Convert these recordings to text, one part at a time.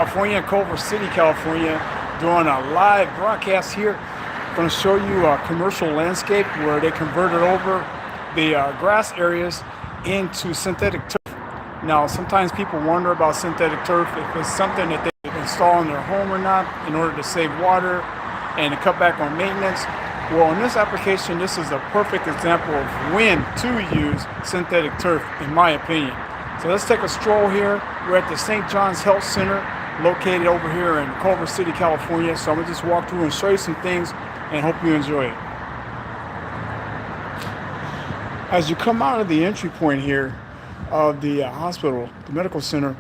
California, Culver City, California, doing a live broadcast here. Going to show you a commercial landscape where they converted over the grass areas into synthetic turf. Now, sometimes people wonder about synthetic turf, if it's something that they install in their home or not in order to save water and to cut back on maintenance. Well, in this application, this is a perfect example of when to use synthetic turf, in my opinion. So let's take a stroll here. We're at the St. John's Health Center, located over here in Culver City, California. So I'm gonna just walk through and show you some things and hope you enjoy it. As you come out of the entry point here of the hospital, the medical center,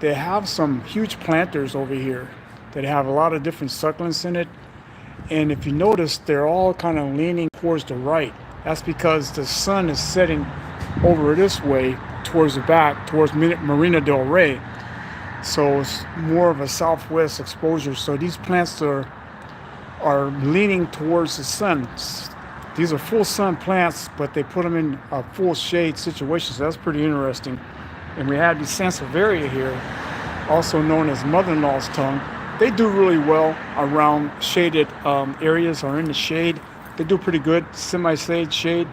they have some huge planters over here that have a lot of different succulents in it. And if you notice, they're all kind of leaning towards the right. That's because the sun is setting over this way towards the back, towards Marina del Rey. So it's more of a southwest exposure. So these plants are leaning towards the sun. These are full sun plants, but they put them in a full shade situation. So that's pretty interesting. And we have the Sansevieria here, also known as mother-in-law's tongue. They do really well around shaded areas or in the shade. They do pretty good, semi-shade shade.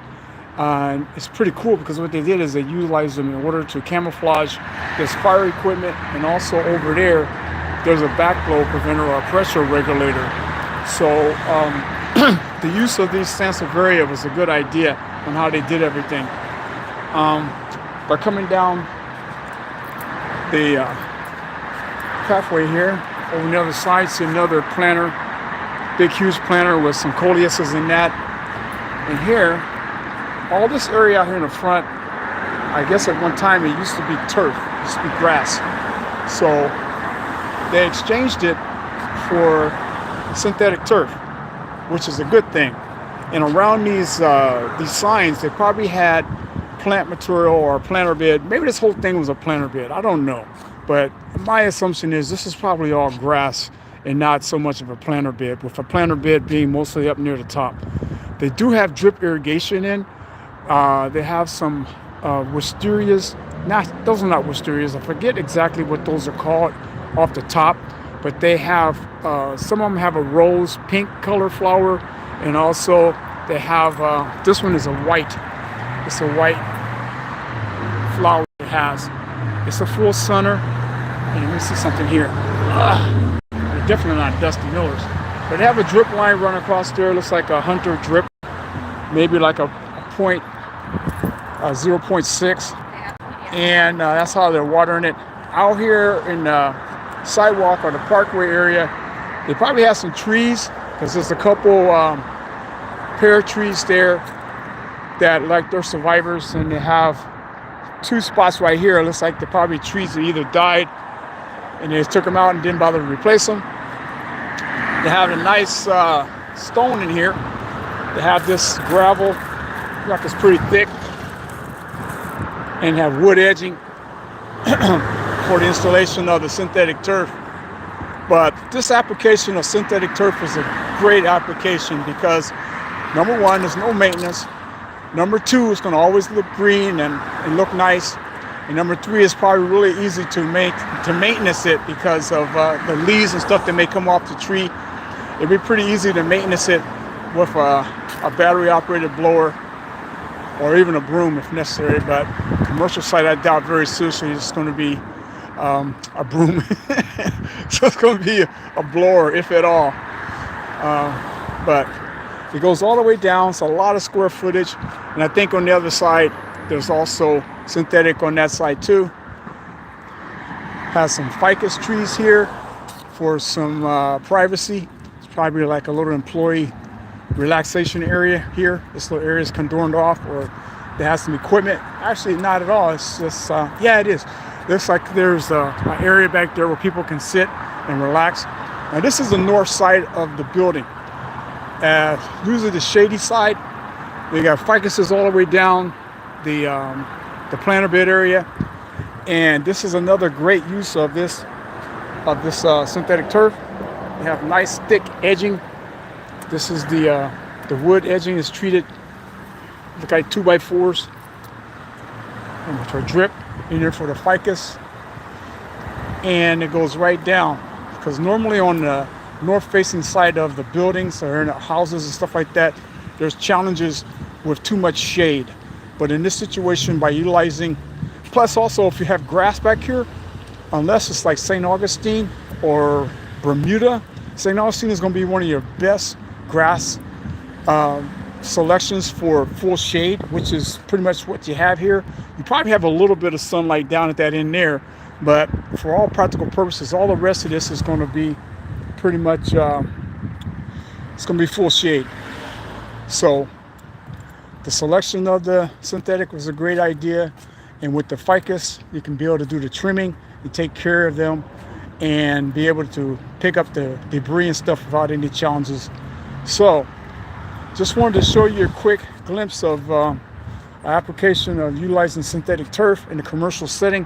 It's pretty cool because what they did is they utilized them in order to camouflage this fire equipment, and also over there's a backflow preventer or a pressure regulator. So the use of these Sansevieria was a good idea on how they did everything. By coming down the pathway here, over on the other side, see another planter, big huge planter with some coleuses in that. And here, all this area out here in the front, I guess at one time it used to be turf, it used to be grass. So they exchanged it for synthetic turf, which is a good thing. And around these signs, they probably had plant material or a planter bed. Maybe this whole thing was a planter bed, I don't know. But my assumption is this is probably all grass and not so much of a planter bed, with a planter bed being mostly up near the top. They do have drip irrigation in. They have some wisterias. Those are not wisterias. I forget exactly what those are called off the top. But they have, some of them have a rose pink color flower. And also they have, this one is a white. It's a white flower it has. It's a full sunner. And let me see something here. They're definitely not Dusty Millers. But they have a drip line run across there. It looks like a Hunter drip. Maybe like a point 0.6, and that's how they're watering it. Out here in the sidewalk or the parkway area, they probably have some trees, because there's a couple pear trees there that like they're survivors, and they have two spots right here. It looks like they're probably trees that either died and they took them out and didn't bother to replace them. They have a nice stone in here. They have this gravel, like it's pretty thick, and have wood edging for the installation of the synthetic turf. But this application of synthetic turf is a great application because, number one, there's no maintenance. Number two, it's going to always look green and look nice. And number three, it's probably really easy to maintenance it because of the leaves and stuff that may come off the tree. It'd be pretty easy to maintenance it with a battery-operated blower or even a broom if necessary. But commercial site, I doubt very seriously it's going to be a broom. So it's going to be a blower, if at all. But it goes all the way down. It's a lot of square footage. And I think on the other side, there's also synthetic on that side too. Has some ficus trees here for some privacy. It's probably like a little employee relaxation area here. This little area is condoned off, or they have some equipment. Actually, not at all. It's just, yeah, it is. Looks like there's an area back there where people can sit and relax. Now, this is the north side of the building. Usually the shady side, they got ficuses all the way down the planter bed area. And this is another great use of this synthetic turf. They have nice thick edging. This is the wood edging is treated look like 2x4s, which are drip in there for the ficus. and it goes right down. Because normally on the north-facing side of the buildings or in the houses and stuff like that, there's challenges with too much shade. But in this situation, by utilizing, plus also if you have grass back here, unless it's like St. Augustine or Bermuda, St. Augustine is going to be one of your best grass selections for full shade, which is pretty much what you have here. You probably have a little bit of sunlight down at that end there, but for all practical purposes, all the rest of this is going to be pretty much, it's going to be full shade. So the selection of the synthetic was a great idea, and with the ficus, you can be able to do the trimming and take care of them and be able to pick up the debris and stuff without any challenges. So just wanted to show you a quick glimpse of application of utilizing synthetic turf in a commercial setting.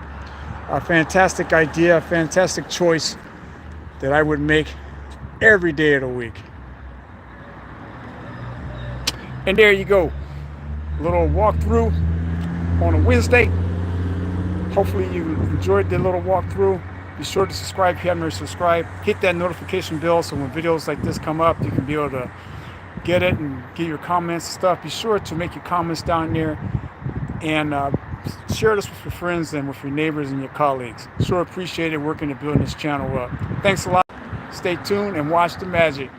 A fantastic idea, a fantastic choice that I would make every day of the week. And there you go, a little walkthrough on a Wednesday. Hopefully you enjoyed the little walkthrough. Be sure to subscribe if you haven't already subscribed. Hit that notification bell so when videos like this come up, you can be able to get it and get your comments and stuff. Be sure to make your comments down there and share this with your friends and with your neighbors and your colleagues. Sure appreciate it working to build this channel up. Thanks a lot. Stay tuned and watch the magic.